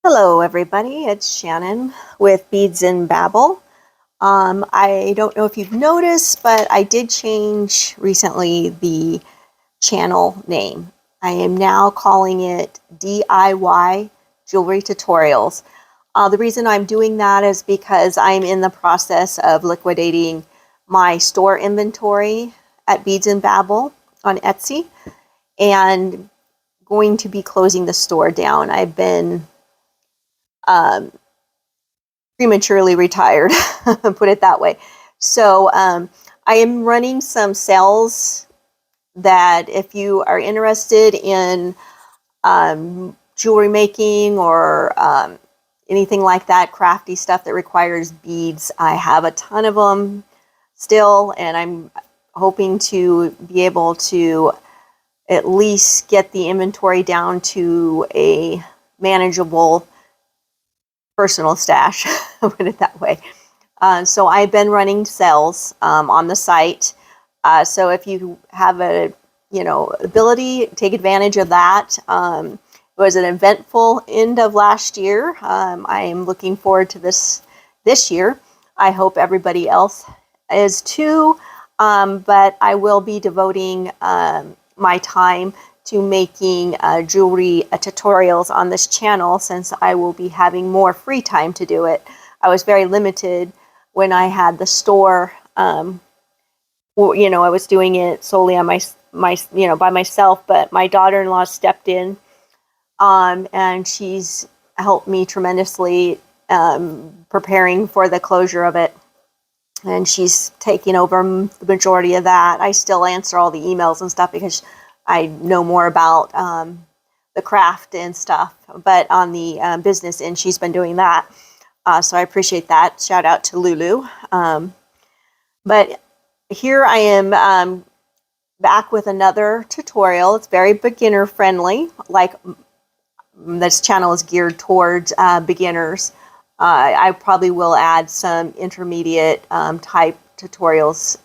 Hello everybody, it's Shannon with Beads and Babble. I don't know if you've noticed, but I did change recently the channel name. I am now calling it DIY Jewelry Tutorials. The reason I'm doing that is because I'm in the process of liquidating my store inventory at Beads and Babble on Etsy and going to be closing the store down. I've been prematurely retired, put it that way. So I am running some sales that if you are interested in jewelry making or anything like that, crafty stuff that requires beads, I have a ton of them still, and I'm hoping to be able to at least get the inventory down to a manageable personal stash, put it that way. So I've been running sales on the site. So if you have a ability, take advantage of that. It was an eventful end of last year. I am looking forward to this year. I hope everybody else is too. But I will be devoting my time to making jewelry tutorials on this channel, since I will be having more free time to do it. I was very limited when I had the store. I was doing it solely on my by myself, but my daughter-in-law stepped in, and she's helped me tremendously preparing for the closure of it. And she's taking over the majority of that. I still answer all the emails and stuff because I know more about the craft and stuff, but on the business end, she's been doing that. So I appreciate that. Shout out to Lulu. But here I am back with another tutorial. It's very beginner friendly. Like, this channel is geared towards beginners. I probably will add some intermediate type tutorials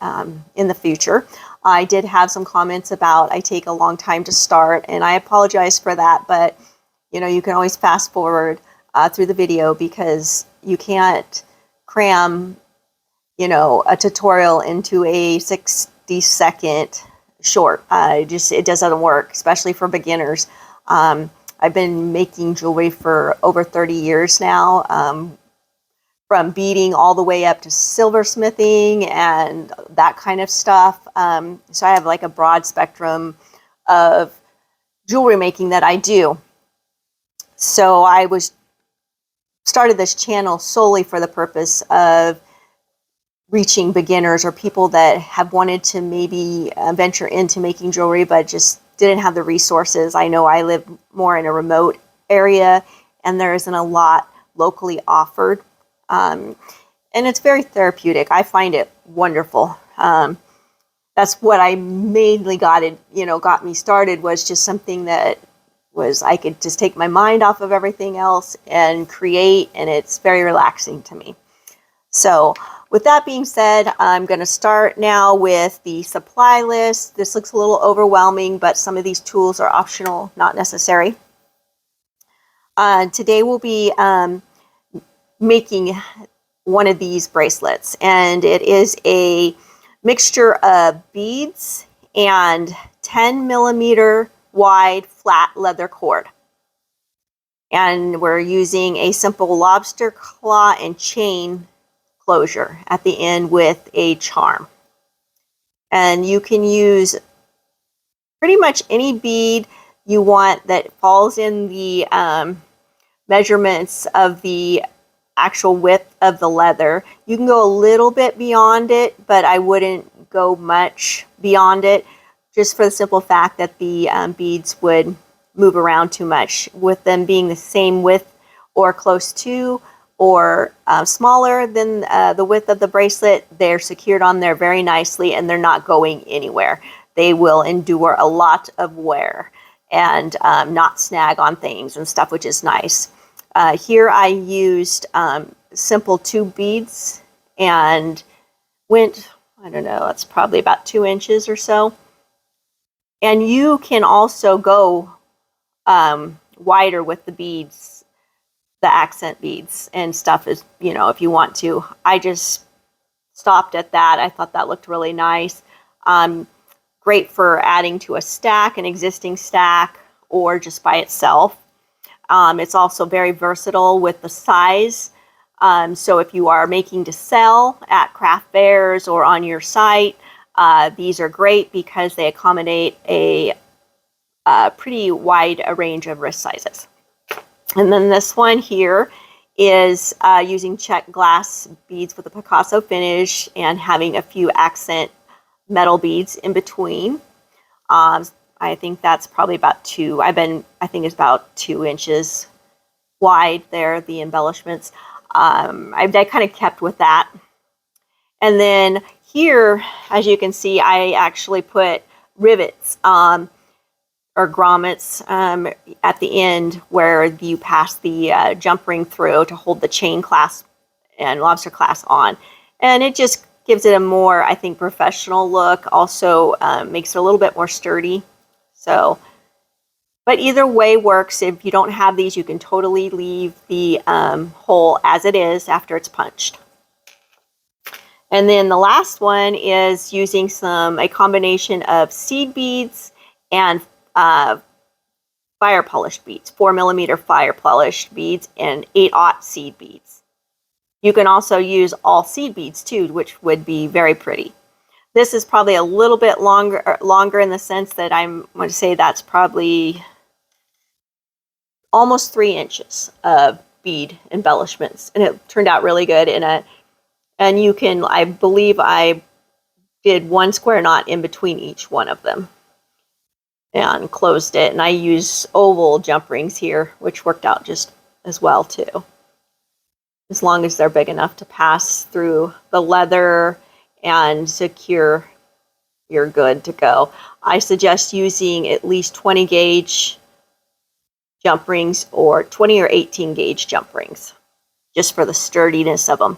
in the future. I did have some comments about I take a long time to start, and I apologize for that, but you can always fast forward through the video, because you can't cram a tutorial into a 60-second short. It just doesn't work, especially for beginners. I've been making jewelry for over 30 years now, from beading all the way up to silversmithing and that kind of stuff. So I have like a broad spectrum of jewelry making that I do. So I started this channel solely for the purpose of reaching beginners or people that have wanted to maybe venture into making jewelry but just didn't have the resources. I know I live more in a remote area and there isn't a lot locally offered. And it's very therapeutic. I find it wonderful. That's what I mainly got me started, was just something that was, I could just take my mind off of everything else and create, and it's very relaxing to me. So with that being said, I'm going to start now with the supply list. This looks a little overwhelming, but some of these tools are optional, not necessary. Today we'll be making one of these bracelets, and it is a mixture of beads and 10mm wide flat leather cord. And we're using a simple lobster claw and chain closure at the end with a charm. And you can use pretty much any bead you want that falls in the measurements of the actual width of the leather. You can go a little bit beyond it, but I wouldn't go much beyond it, just for the simple fact that the beads would move around too much. With them being the same width or close to, or smaller than the width of the bracelet, they're secured on there very nicely and they're not going anywhere. They will endure a lot of wear and not snag on things and stuff, which is nice. Here I used simple 2 beads and went, I don't know, it's probably about 2 inches or so. And you can also go wider with the beads the accent beads and stuff is, you know, if you want to. I just stopped at that. I thought that looked really nice. Great for adding to a stack, an existing stack, or just by itself. It's also very versatile with the size. So if you are making to sell at craft fairs or on your site, these are great because they accommodate a pretty wide range of wrist sizes. And then this one here is using check glass beads with a Picasso finish and having a few accent metal beads in between. I think that's probably about I think it's about 2 inches wide there, the embellishments. I kind of kept with that. And then here, as you can see, I actually put rivets or grommets at the end where you pass the jump ring through to hold the chain clasp and lobster clasp on. And it just gives it a more, I think, professional look. Also makes it a little bit more sturdy. So, but either way works. If you don't have these, you can totally leave the hole as it is after it's punched. And then the last one is using a combination of seed beads and fire polished beads, 4mm fire polished beads and 8/0 seed beads. You can also use all seed beads too, which would be very pretty. This is probably a little bit longer in the sense that I'm going to say that's probably almost 3 inches of bead embellishments, and it turned out really good. And you can, I believe I did 1 square knot in between each one of them and closed it. And I use oval jump rings here, which worked out just as well too. As long as they're big enough to pass through the leather and secure, you're good to go. I suggest using at least 20 gauge jump rings or 20 or 18 gauge jump rings, just for the sturdiness of them.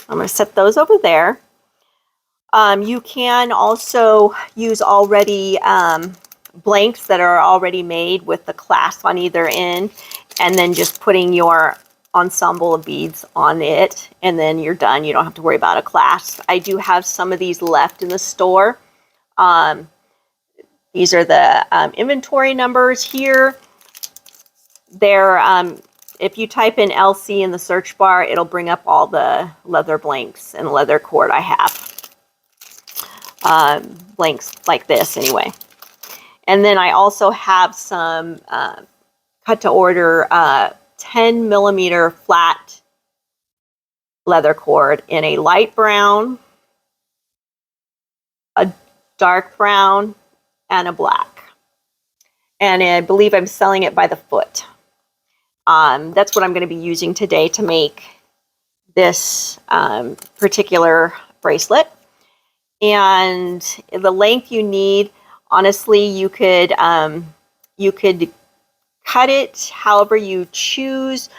I'm going to set those over there. You can also use already blanks that are already made with the clasp on either end, and then just putting your ensemble of beads on it, and then you're done. You don't have to worry about a clasp. I do have some of these left in the store. These are the inventory numbers here. They're, if you type in LC in the search bar, it'll bring up all the leather blanks and leather cord I have. Blanks like this anyway. And then I also have some cut to order 10mm flat leather cord in a light brown, a dark brown, and a black. And I believe I'm selling it by the foot. That's what I'm going to be using today to make this particular bracelet. And the length you need, honestly, you could cut it however you choose.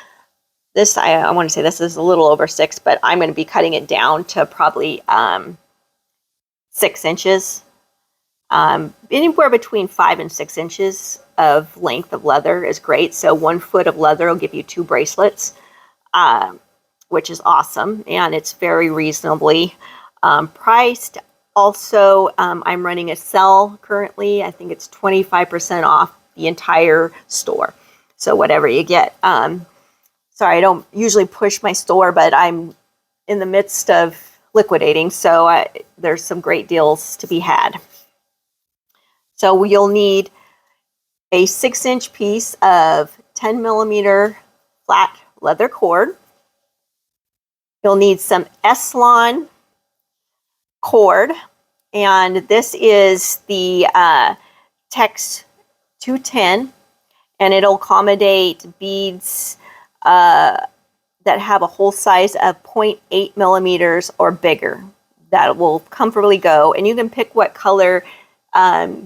This, I want to say this is a little over 6, but I'm going to be cutting it down to probably 6 inches. Anywhere between 5 and 6 inches of length of leather is great. So 1 foot of leather will give you 2 bracelets, which is awesome. And it's very reasonably priced. Also, I'm running a sale currently. I think it's 25% off the entire store. So whatever you get. Sorry, I don't usually push my store, but I'm in the midst of liquidating. So there's some great deals to be had. So you'll need a 6-inch piece of 10mm flat leather cord. You'll need some Eslon cord, and this is the Tex 210, and it'll accommodate beads that have a hole size of 0.8 millimeters or bigger. That will comfortably go, and you can pick what color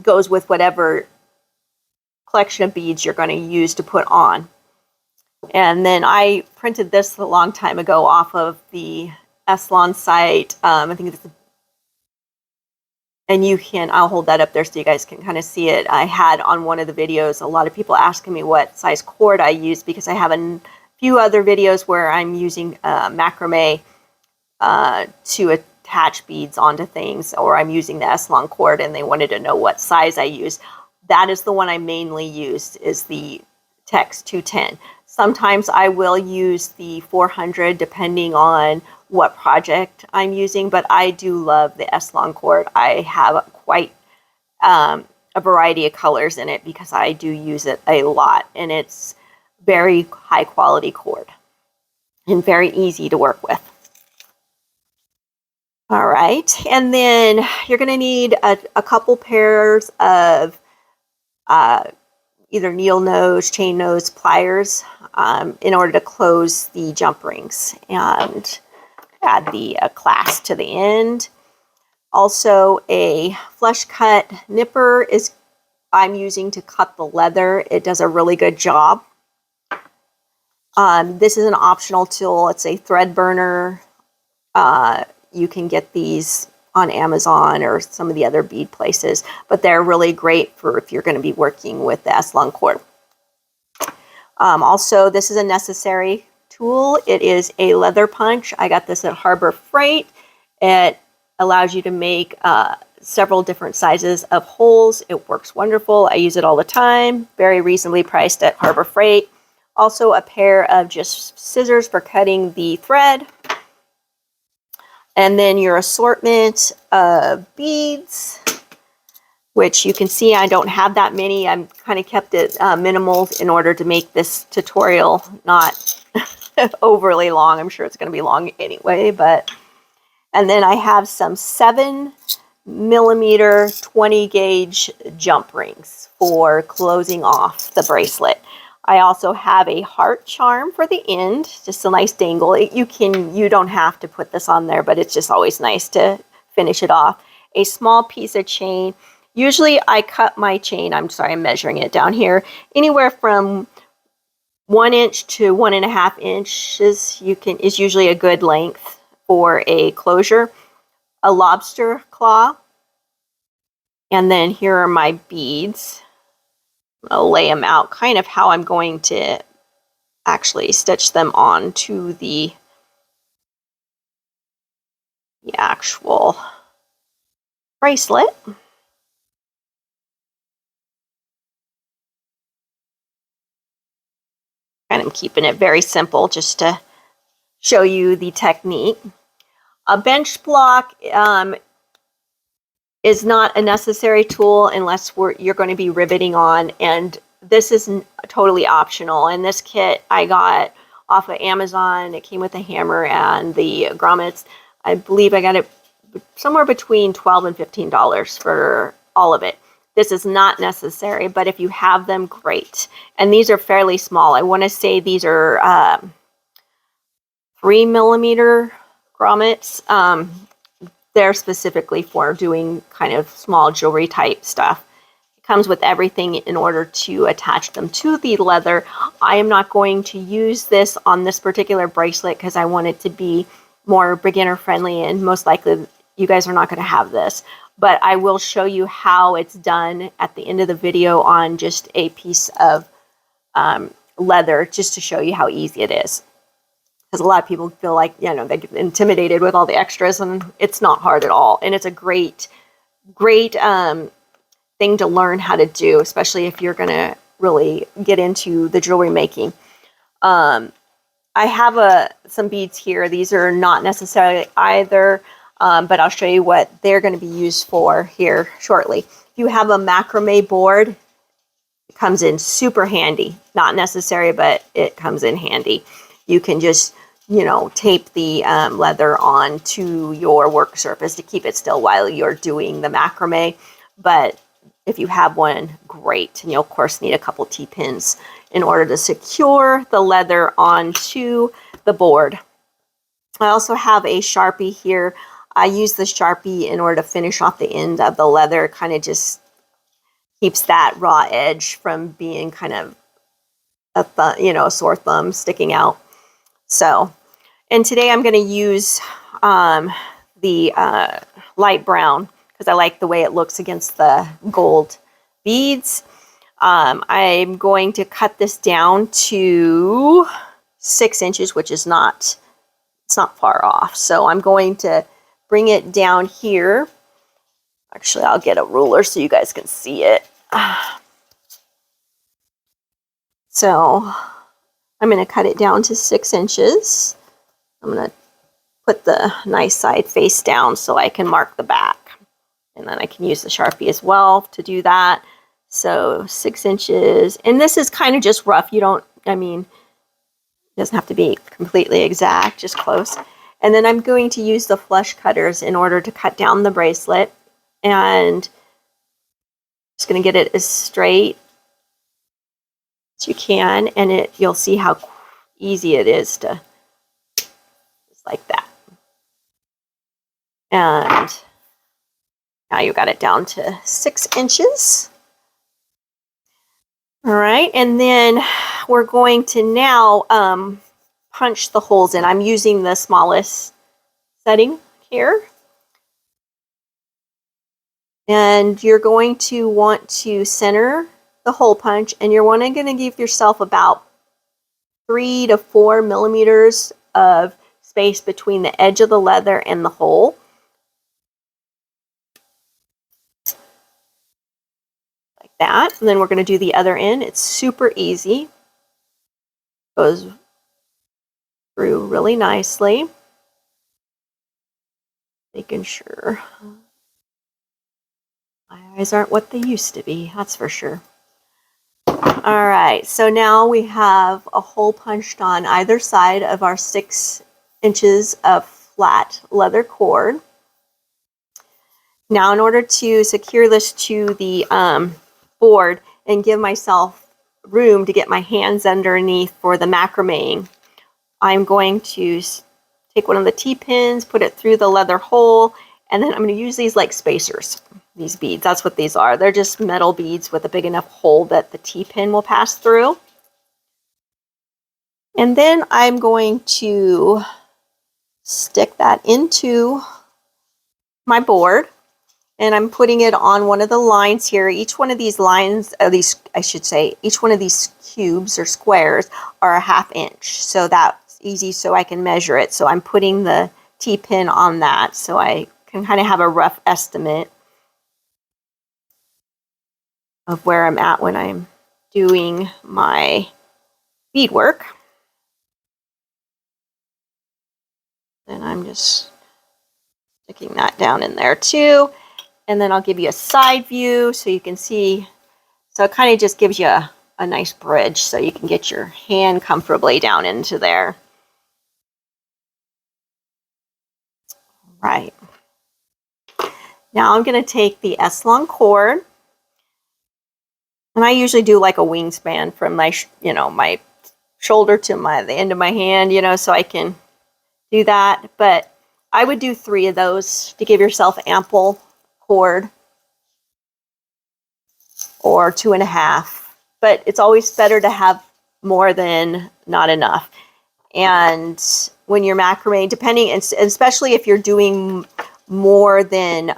goes with whatever collection of beads you're going to use to put on. And then I printed this a long time ago off of the Eslon site. I think it's, and you can, I'll hold that up there so you guys can kind of see it. I had on one of the videos a lot of people asking me what size cord I use, because I have few other videos where I'm using macrame to attach beads onto things, or I'm using the S-long cord and they wanted to know what size I use. That is the one I mainly used, is the Tex 210. Sometimes I will use the 400 depending on what project I'm using, but I do love the S-long cord. I have quite a variety of colors in it because I do use it a lot, and it's very high quality cord and very easy to work with. All right, and then you're going to need a couple pairs of either needle nose, chain nose pliers in order to close the jump rings, and add the clasp to the end. Also, a flush cut nipper is I'm using to cut the leather. It does a really good job. This is an optional tool. It's a thread burner. You can get these on Amazon or some of the other bead places, but they're really great for if you're going to be working with the S-long cord. Also, this is a necessary tool. It is a leather punch. I got this at Harbor Freight. It allows you to make several different sizes of holes. It works wonderful. I use it all the time. Very reasonably priced at Harbor Freight. Also, a pair of just scissors for cutting the thread. And then your assortment of beads, which you can see I don't have that many. I'm kind of kept it minimal in order to make this tutorial not overly long. I'm sure it's going to be long anyway, but. And then I have some 7mm 20 gauge jump rings for closing off the bracelet. I also have a heart charm for the end, just a nice dangle. You don't have to put this on there, but it's just always nice to finish it off. A small piece of chain. Usually I cut my chain, I'm measuring it down here, anywhere from 1 inch to 1.5 inches is usually a good length for a closure. A lobster claw. And then here are my beads. I'll lay them out kind of how I'm going to actually stitch them onto the actual bracelet. And I'm keeping it very simple just to show you the technique. A bench block is not a necessary tool unless you're going to be riveting on, and this is totally optional. And this kit I got off of Amazon. It came with a hammer and the grommets. I believe I got it somewhere between $12 and $15 for all of it. This is not necessary, but if you have them, great. And these are fairly small. I want to say these are 3mm grommets. They're specifically for doing kind of small jewelry type stuff. It comes with everything in order to attach them to the leather. I am not going to use this on this particular bracelet because I want it to be more beginner friendly, and most likely you guys are not going to have this. But I will show you how it's done at the end of the video on just a piece of leather, just to show you how easy it is. Because a lot of people feel like, they get intimidated with all the extras, and it's not hard at all. And it's a great thing to learn how to do, especially if you're going to really get into the jewelry making. I have some beads here. These are not necessarily either, but I'll show you what they're going to be used for here shortly. If you have a macrame board, it comes in super handy. Not necessary, but it comes in handy. You can just, tape the leather onto your work surface to keep it still while you're doing the macrame. But if you have one, great. And you'll, of course, need a couple T-pins in order to secure the leather onto the board. I also have a Sharpie here. I use the Sharpie in order to finish off the end of the leather. Kind of just keeps that raw edge from being kind of a sore thumb sticking out. So, and today I'm going to use the light brown because I like the way it looks against the gold beads. I'm going to cut this down to 6 inches, which is not, it's not far off. So I'm going to bring it down here. Actually, I'll get a ruler so you guys can see it. So I'm going to cut it down to 6 inches. I'm going to put the nice side face down so I can mark the back. And then I can use the Sharpie as well to do that. So 6 inches. And this is kind of just rough. You don't, I mean, it doesn't have to be completely exact, just close. And then I'm going to use the flush cutters in order to cut down the bracelet. And just going to get it as straight as you can. And you'll see how easy it is to, just like that. And now you got it down to 6 inches. All right, and then we're going to now punch the holes in. I'm using the smallest setting here. And you're going to want to center the hole punch, and you're going to give yourself about 3 to 4 millimeters of space between the edge of the leather and the hole. Like that. And then we're going to do the other end. It's super easy. Goes through really nicely. Making sure my eyes aren't what they used to be, that's for sure. All right, so now we have a hole punched on either side of our 6 inches of flat leather cord. Now, in order to secure this to the board and give myself room to get my hands underneath for the macrameing, I'm going to take one of the T-pins, put it through the leather hole, and then I'm going to use these like spacers, these beads. That's what these are. They're just metal beads with a big enough hole that the T-pin will pass through. And then I'm going to stick that into my board, and I'm putting it on one of the lines here. Each one of these lines, each one of these cubes or squares are a 1/2 inch. So that's easy, so I can measure it. So I'm putting the T-pin on that so I can kind of have a rough estimate of where I'm at when I'm doing my beadwork. And I'm just sticking that down in there too. And then I'll give you a side view so you can see. So it kind of just gives you a nice bridge so you can get your hand comfortably down into there. Right. Now I'm going to take the S-long cord, and I usually do like a wingspan from my, my shoulder to the end of my hand, so I can do that. But I would do 3 of those to give yourself ample cord, or 2.5. But it's always better to have more than not enough. And when you're macrame, depending, and especially if you're doing more than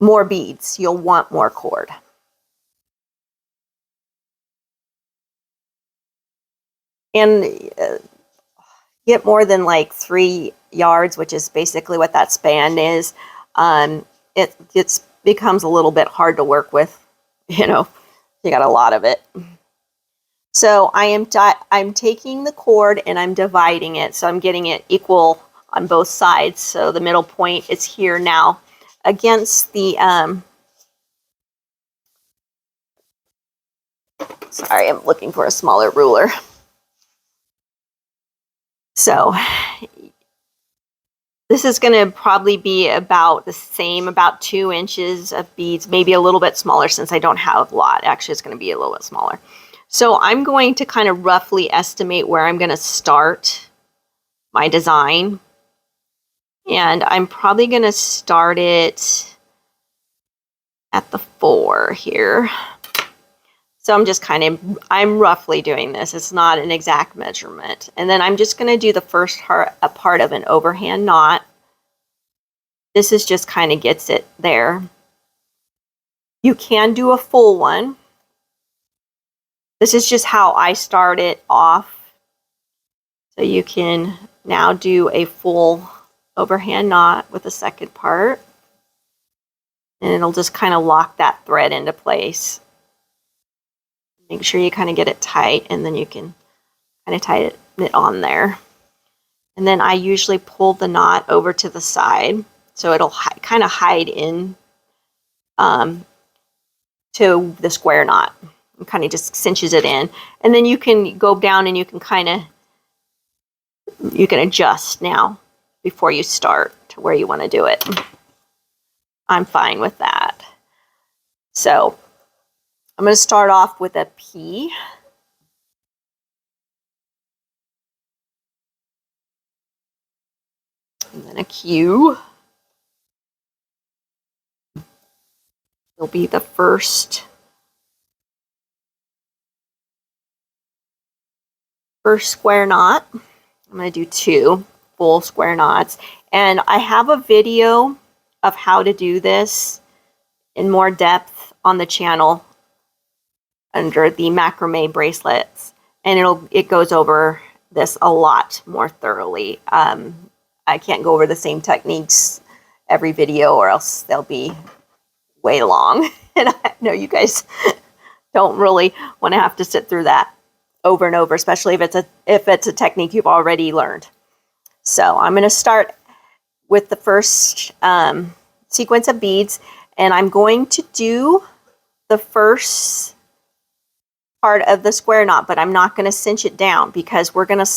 more beads, you'll want more cord. And get more than like 3 yards, which is basically what that span is. It becomes a little bit hard to work with. You got a lot of it. So I'm taking the cord and I'm dividing it, so I'm getting it equal on both sides. So the middle point is here now against the sorry, I'm looking for a smaller ruler. So this is going to probably be about the same, about 2 inches of beads, maybe a little bit smaller since I don't have a lot. Actually, it's going to be a little bit smaller. So I'm going to kind of roughly estimate where I'm going to start my design. And I'm probably going to start it at the 4 here. So I'm roughly doing this. It's not an exact measurement. And then I'm just going to do the first part of an overhand knot. This is just kind of gets it there. You can do a full one. This is just how I start it off. So you can now do a full overhand knot with the second part. And it'll just kind of lock that thread into place. Make sure you kind of get it tight, and then you can kind of tighten it on there. And then I usually pull the knot over to the side, so it'll kind of hide in to the square knot. It kind of just cinches it in. And then you can go down and you can adjust now before you start to where you want to do it. I'm fine with that. So I'm going to start off with a P. And then a Q. It'll be the first square knot. I'm going to do 2 full square knots. And I have a video of how to do this in more depth on the channel under the macrame bracelets. And it goes over this a lot more thoroughly. I can't go over the same techniques every video or else they'll be way long. And I know you guys don't really want to have to sit through that over and over, especially if it's a technique you've already learned. So I'm going to start with the first sequence of beads, and I'm going to do the first part of the square knot, but I'm not going to cinch it down because we're going to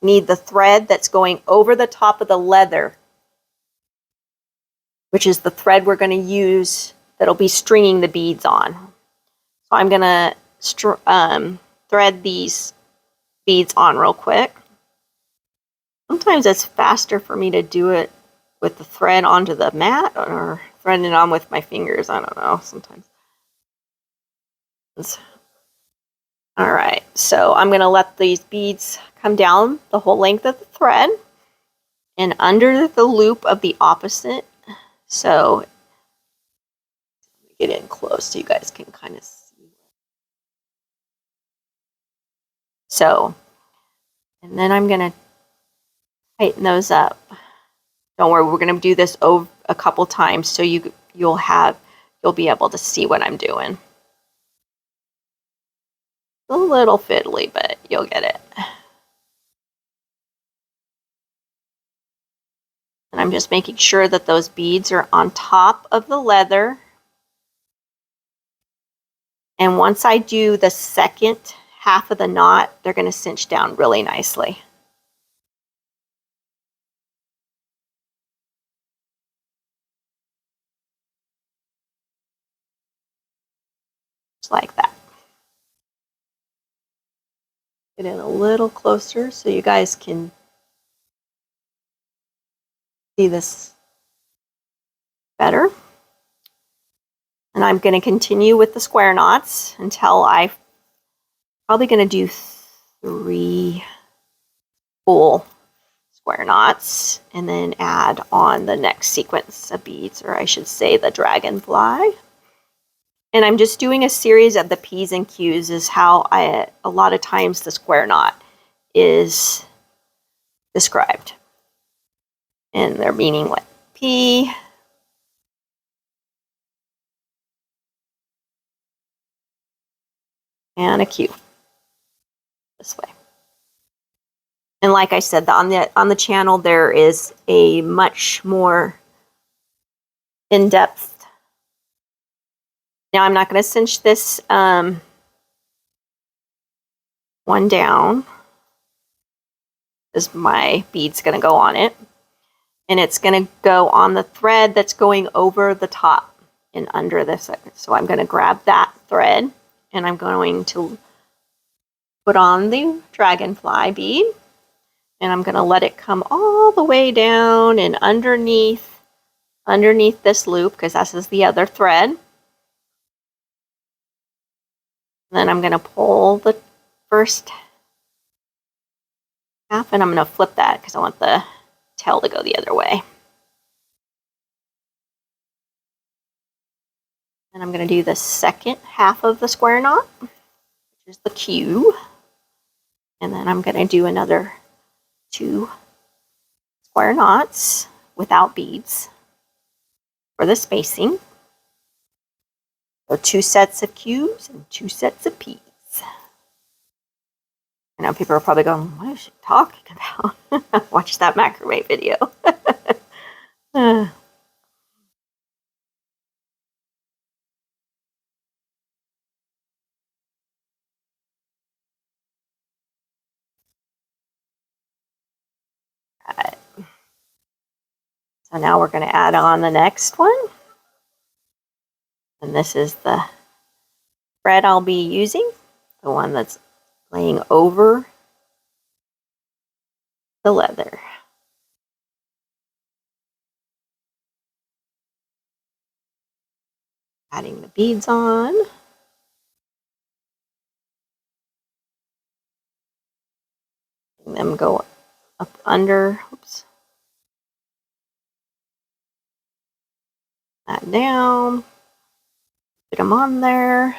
need the thread that's going over the top of the leather, which is the thread we're going to use that'll be stringing the beads on. So I'm going to thread these beads on real quick. Sometimes it's faster for me to do it with the thread onto the mat or threading it on with my fingers. I don't know, sometimes. All right, so I'm going to let these beads come down the whole length of the thread and under the loop of the opposite. So let me get in close so you guys can kind of see. So, and then I'm going to tighten those up. Don't worry, we're going to do this over a couple times so you'll be able to see what I'm doing. A little fiddly, but you'll get it. And I'm just making sure that those beads are on top of the leather. And once I do the second half of the knot, they're going to cinch down really nicely. Just like that. Get in a little closer so you guys can see this better. And I'm going to continue with the square knots until I'm probably going to do 3 full square knots and then add on the next sequence of beads, or I should say the dragonfly. And I'm just doing a series of the P's and Q's is how a lot of times the square knot is described. And they're meaning like P, and a Q this way. And like I said, on the channel there is a much more in-depth. Now I'm not going to cinch this one down, because my bead's going to go on it, and it's going to go on the thread that's going over the top and under this. So I'm going to grab that thread and I'm going to put on the dragonfly bead, and I'm going to let it come all the way down and underneath this loop, because this is the other thread. And then I'm going to pull the first half, and I'm going to flip that because I want the tail to go the other way. And I'm going to do the second half of the square knot, which is the Q. And then I'm going to do another 2 square knots without beads for the spacing. So 2 sets of Q's and 2 sets of P's. I know people are probably going, what is she talking about? Watch that macrame video. So now we're going to add on the next one. And this is the thread I'll be using, the one that's laying over the leather. Adding the beads on. Letting them go up under. Oops. That down. Put them on there.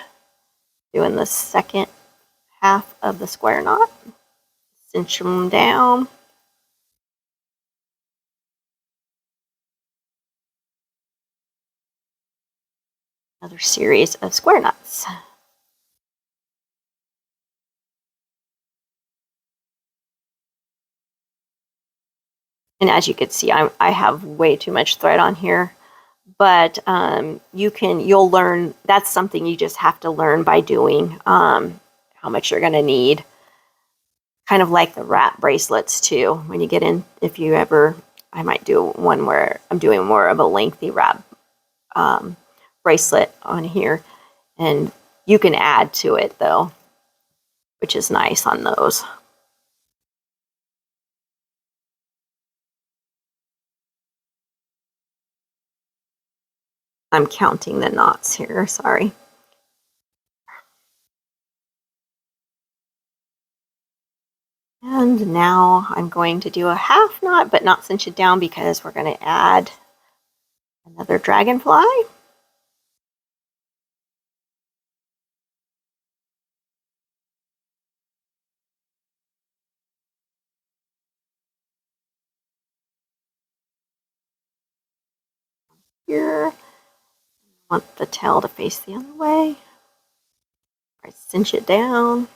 Doing the second half of the square knot. Cinch them down. Another series of square knots. And as you can see, I have way too much thread on here, but you'll learn. That's something you just have to learn by doing. How much you're going to need. Kind of like the wrap bracelets too. When you get in, if you ever, I might do one where I'm doing more of a lengthy wrap bracelet on here, and you can add to it though, which is nice on those. I'm counting the knots here, sorry. And now I'm going to do a half knot, but not cinch it down because we're going to add another dragonfly. Here, I want the tail to face the other way. I cinch it down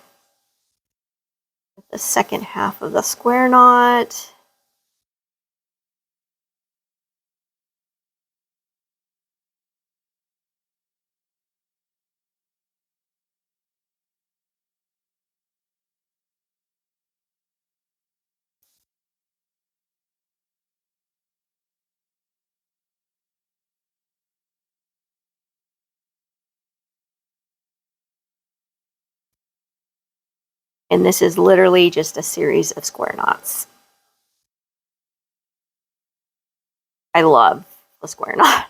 with the second half of the square knot. And this is literally just a series of square knots. I love the square knot.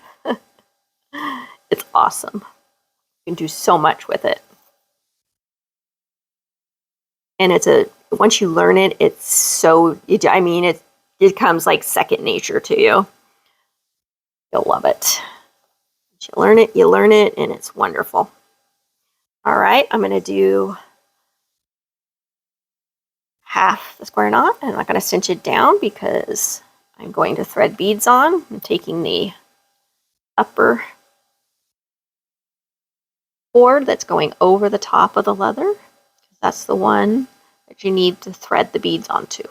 It's awesome. You can do so much with it. And once you learn it, it's so, it becomes like second nature to you. You'll love it. Once you learn it, and it's wonderful. All right, I'm going to do half the square knot. I'm not going to cinch it down because I'm going to thread beads on. I'm taking the upper cord that's going over the top of the leather. That's the one that you need to thread the beads onto.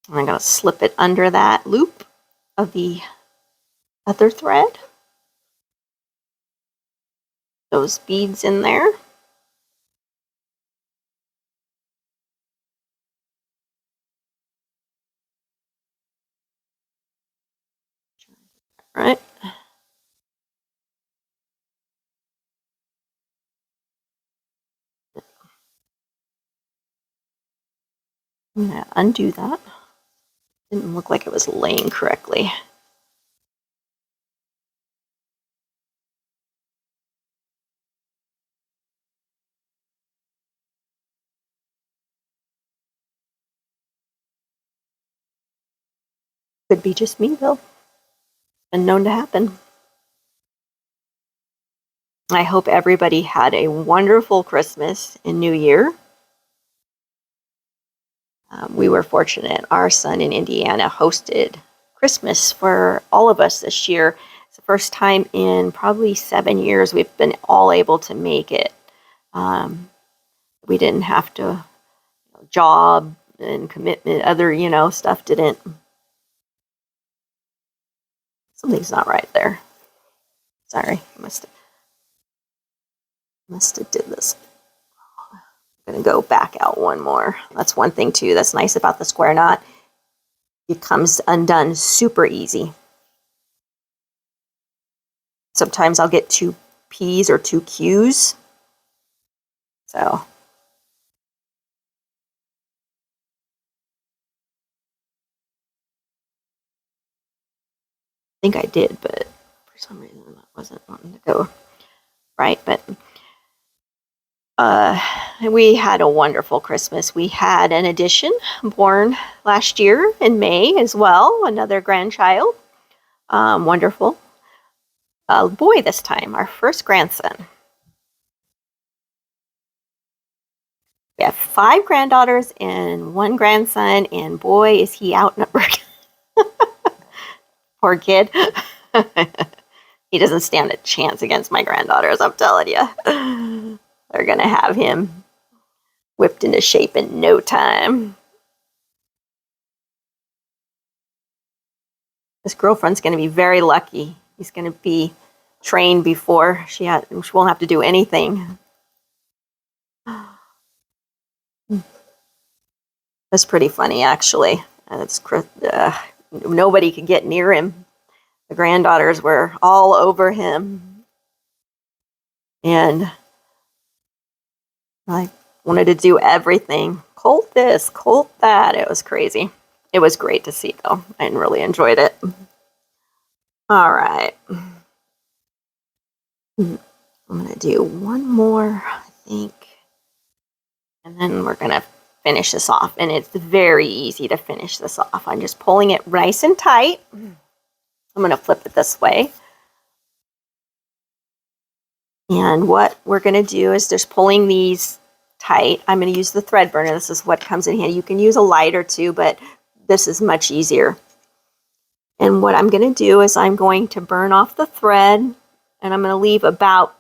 And I'm going to slip it under that loop of the other thread. Those beads in there. All right. I'm going to undo that. Didn't look like it was laying correctly. Could be just me though. been known to happen. I hope everybody had a wonderful Christmas and New Year. We were fortunate. Our son in Indiana hosted Christmas for all of us this year. It's the first time in probably 7 years we've been all able to make it. We didn't have to, job and commitment, other, stuff didn't. Something's not right there. Sorry, must have did this. I'm gonna go back out one more. That's one thing too that's nice about the square knot. It comes undone super easy. Sometimes I'll get 2 P's or 2 Q's. So I think I did, but for some reason that wasn't wanting to go right. But we had a wonderful Christmas. We had an addition born last year in May as well, another grandchild. Wonderful. A boy this time, our first grandson. We have 5 granddaughters and 1 grandson, and boy, is he outnumbered. Poor kid. He doesn't stand a chance against my granddaughters, I'm telling you. They're going to have him whipped into shape in no time. This girlfriend's going to be very lucky. He's going to be trained before she won't have to do anything. That's pretty funny, actually. Nobody could get near him. The granddaughters were all over him. And I wanted to do everything. Colt this, Colt that. It was crazy. It was great to see, though. I really enjoyed it. All right. I'm going to do one more, I think. And then we're going to finish this off. And it's very easy to finish this off. I'm just pulling it nice and tight. I'm going to flip it this way. And what we're going to do is just pulling these tight. I'm going to use the thread burner. This is what comes in handy. You can use a lighter too, but this is much easier. And what I'm going to do is I'm going to burn off the thread, and I'm going to leave about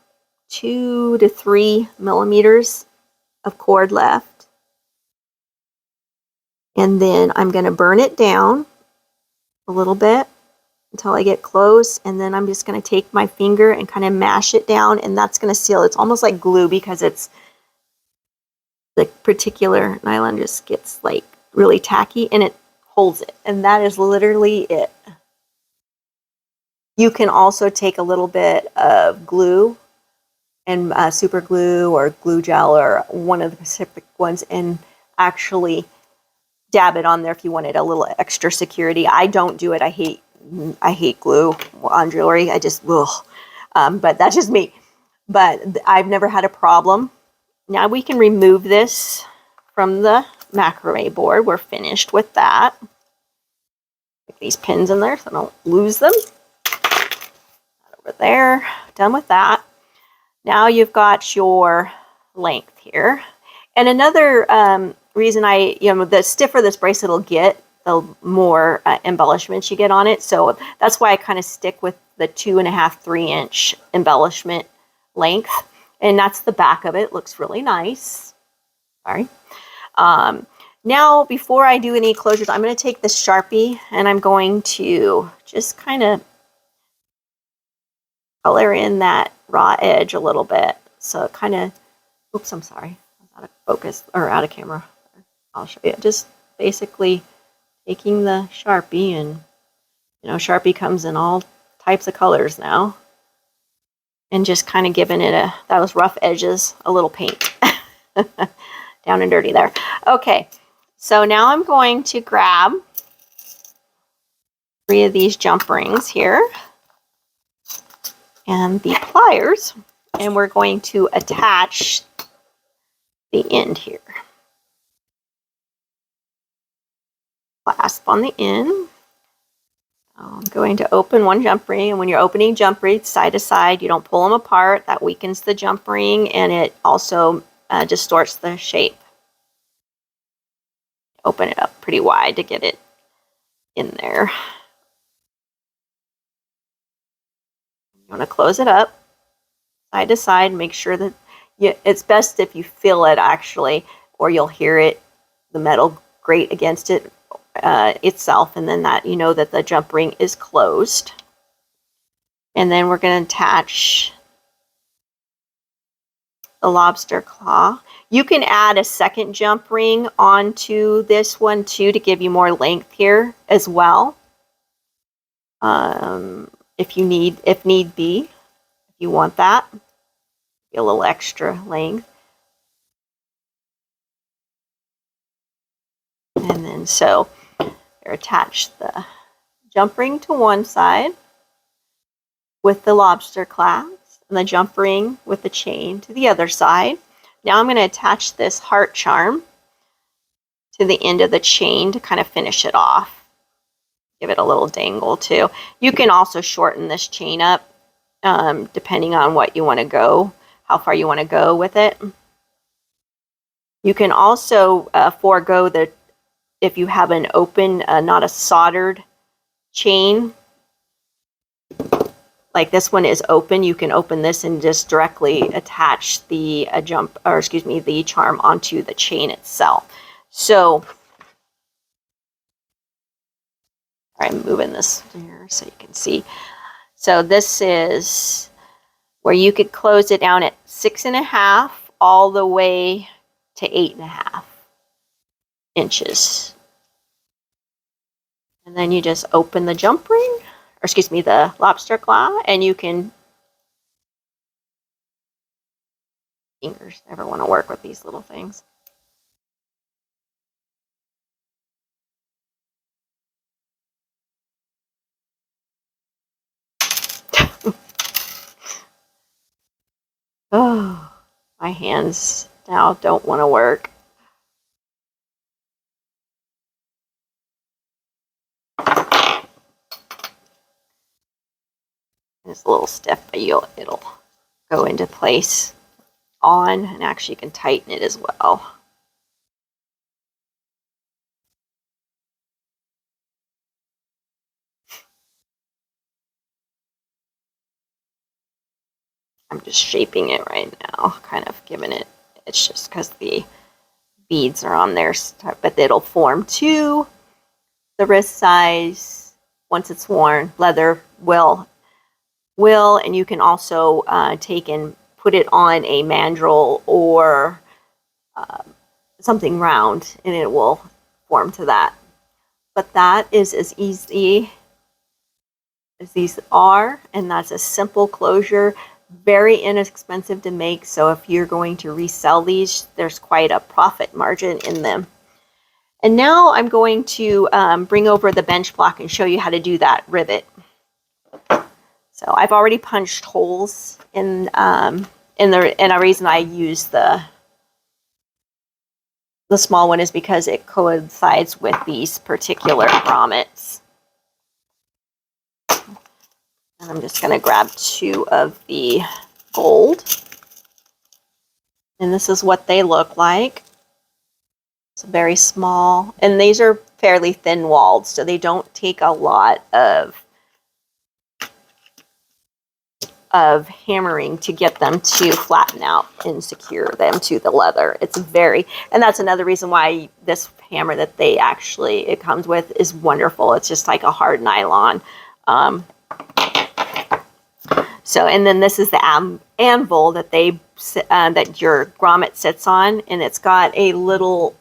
2 to 3 millimeters of cord left. And then I'm going to burn it down a little bit until I get close, and then I'm just going to take my finger and kind of mash it down, and that's going to seal. It's almost like glue because it's the particular nylon just gets like really tacky and it holds it, and that is literally it. You can also take a little bit of glue and super glue or glue gel or one of the specific ones and actually dab it on there if you wanted a little extra security. I don't do it. I hate glue on jewelry. I just, but that's just me. But I've never had a problem. Now we can remove this from the macrame board. We're finished with that. Put these pins in there so I don't lose them. Over there, done with that. Now you've got your length here. And another reason the stiffer this bracelet will get, the more embellishments you get on it. So that's why I kind of stick with the 2.5, 3-inch embellishment length. And that's the back of it. Looks really nice. Sorry. Now, before I do any closures, I'm going to take this Sharpie and I'm going to just kind of color in that raw edge a little bit. So kind of, oops, I'm sorry. I was out of focus or out of camera. I'll show you. Just basically taking the Sharpie, and Sharpie comes in all types of colors now, and just kind of giving it those rough edges a little paint. Down and dirty there. Okay, so now I'm going to grab 3 of these jump rings here and the pliers, and we're going to attach the end here. Clasp on the end. I'm going to open one jump ring, and when you're opening jump rings side to side, you don't pull them apart. That weakens the jump ring, and it also distorts the shape. Open it up pretty wide to get it in there. You want to close it up side to side. Make sure that it's best if you feel it actually, or you'll hear it, the metal grate against it itself, and then that you know that the jump ring is closed. And then we're going to attach the lobster claw. You can add a second jump ring onto this one too to give you more length here as well. If need be, if you want that, a little extra length. And then so attach the jump ring to one side with the lobster clasp, and the jump ring with the chain to the other side. Now I'm going to attach this heart charm to the end of the chain to kind of finish it off. Give it a little dangle too. You can also shorten this chain up depending on what you want to go, how far you want to go with it. You can also forego if you have an open, not a soldered chain, like this one is open, you can open this and just directly attach the the charm onto the chain itself. So I'm moving this here so you can see. So this is where you could close it down at 6.5 all the way to 8.5 inches. And then you just open the jump ring, or excuse me, the lobster claw, and you can, fingers never want to work with these little things. Oh, my hands now don't want to work. It's a little stiff, but it'll go into place on, and actually you can tighten it as well. I'm just shaping it right now, kind of giving it, it's just because the beads are on there, but it'll form to the wrist size once it's worn. Leather will, and you can also take and put it on a mandrel or something round, and it will form to that. But that is as easy as these are, and that's a simple closure, very inexpensive to make. So if you're going to resell these, there's quite a profit margin in them. And now I'm going to bring over the bench block and show you how to do that rivet. So I've already punched holes in and a reason I use the small one is because it coincides with these particular grommets. And I'm just going to grab 2 of the gold. And this is what they look like. It's very small. And these are fairly thin walled, so they don't take a lot of hammering to get them to flatten out and secure them to the leather. It's and that's another reason why this hammer that it comes with is wonderful. It's just like a hard nylon. So, and then this is the anvil that that your grommet sits on, and it's got a little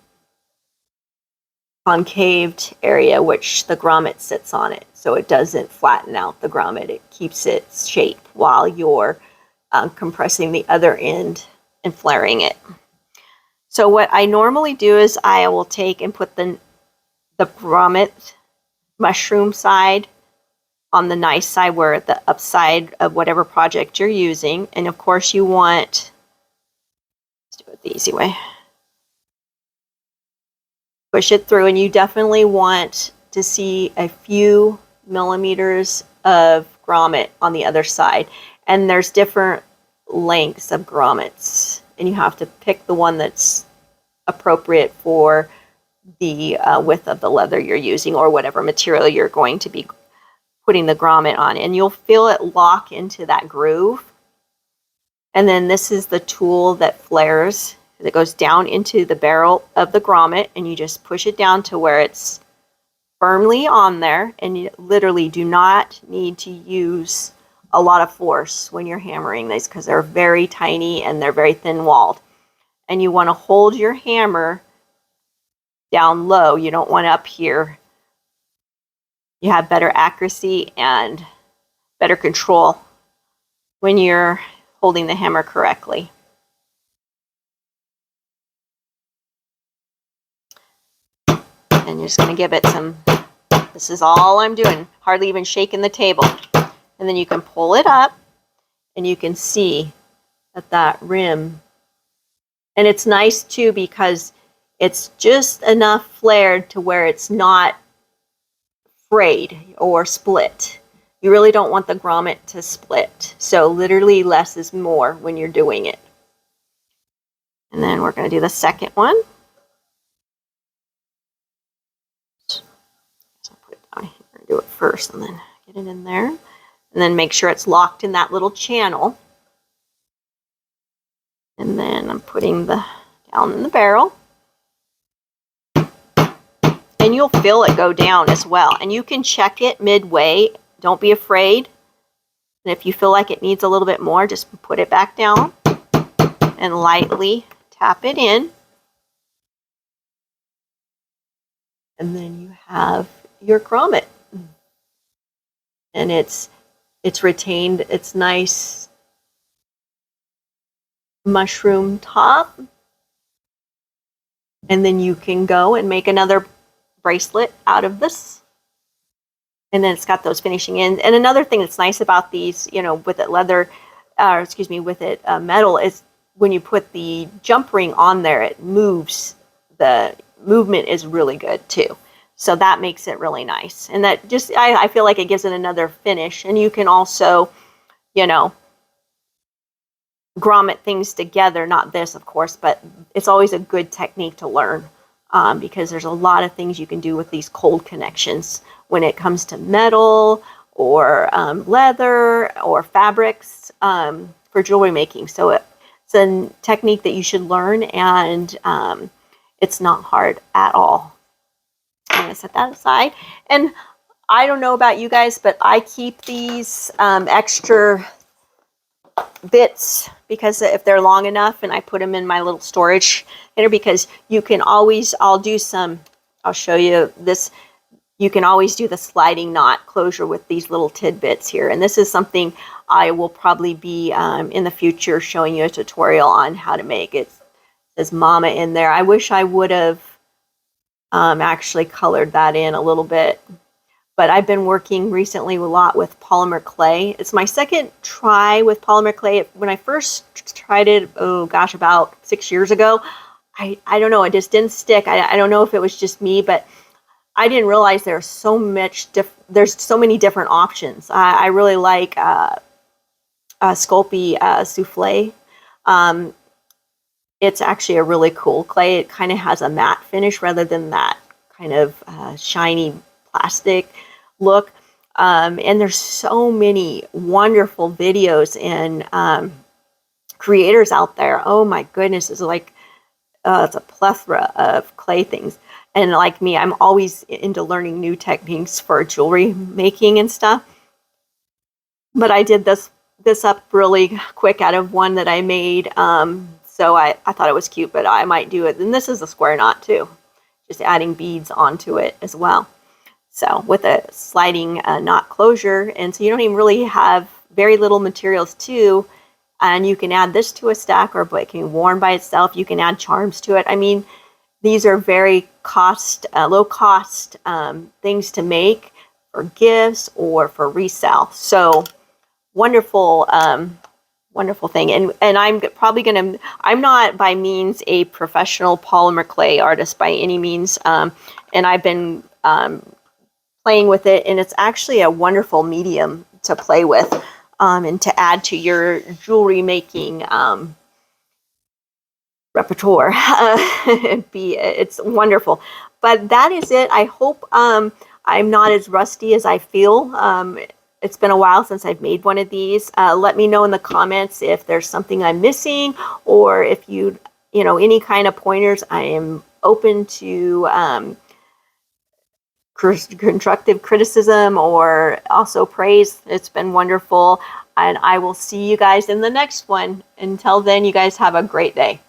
concaved area which the grommet sits on it, so it doesn't flatten out the grommet. It keeps its shape while you're compressing the other end and flaring it. So what I normally do is I will take and put the grommet mushroom side on the nice side, where the upside of whatever project you're using. And of course you want, let's do it the easy way, push it through, and you definitely want to see a few millimeters of grommet on the other side. And there's different lengths of grommets, and you have to pick the one that's appropriate for the width of the leather you're using, or whatever material you're going to be putting the grommet on. And you'll feel it lock into that groove. And then this is the tool that flares, that goes down into the barrel of the grommet, and you just push it down to where it's firmly on there, and you literally do not need to use a lot of force when you're hammering these, because they're very tiny and they're very thin walled. And you want to hold your hammer down low. You don't want it up here. You have better accuracy and better control when you're holding the hammer correctly. And you're just going to give it some, this is all I'm doing, hardly even shaking the table. And then you can pull it up, and you can see that rim. And it's nice too, because it's just enough flared to where it's not frayed or split. You really don't want the grommet to split. So literally less is more when you're doing it. And then we're going to do the second one. So I'll put it down here and do it first, and then get it in there. And then make sure it's locked in that little channel. And then I'm putting the down in the barrel. And you'll feel it go down as well. And you can check it midway. Don't be afraid. And if you feel like it needs a little bit more, just put it back down and lightly tap it in. And then you have your grommet. And it's retained its nice mushroom top. And then you can go and make another bracelet out of this. And then it's got those finishing ends. And another thing that's nice about these, you know, with it leather, with it metal, is when you put the jump ring on there, it moves. The movement is really good too. So that makes it really nice. And that just, I feel like it gives it another finish. And you can also, you know, grommet things together. Not this, of course, but it's always a good technique to learn, because there's a lot of things you can do with these cold connections when it comes to metal or leather or fabrics for jewelry making. So it's a technique that you should learn, and it's not hard at all. I'm going to set that aside. And I don't know about you guys, but I keep these extra bits, because if they're long enough, and I put them in my little storage container, because you can always, I'll show you this. You can always do the sliding knot closure with these little tidbits here. And this is something I will probably be in the future showing you a tutorial on how to make. It says Mama in there. I wish I would have actually colored that in a little bit. But I've been working recently a lot with polymer clay. It's my second try with polymer clay. When I first tried it, oh gosh, about 6 years ago, I don't know, it just didn't stick. I don't know if it was just me, but I didn't realize there's so many different options. I really like Sculpey Souffle. It's actually a really cool clay. It kind of has a matte finish rather than that kind of shiny plastic look. And there's so many wonderful videos and creators out there. Oh my goodness, it's like it's a plethora of clay things. And like me, I'm always into learning new techniques for jewelry making and stuff. But I did this up really quick out of one that I made. So I thought it was cute, but I might do it. And this is a square knot too, just adding beads onto it as well. So with a sliding knot closure, and so you don't even really have very little materials too. And you can add this to a stack, or it can be worn by itself. You can add charms to it. I mean, these are very low cost things to make for gifts or for resale. So wonderful, wonderful thing. And I'm probably going to, I'm not by means a professional polymer clay artist by any means. And I've been playing with it, and it's actually a wonderful medium to play with and to add to your jewelry making repertoire. It's wonderful. But that is it. I hope I'm not as rusty as I feel. It's been a while since I've made one of these. Let me know in the comments if there's something I'm missing, or if you know, any kind of pointers. I am open to constructive criticism or also praise. It's been wonderful, and I will see you guys in the next one. Until then, you guys have a great day.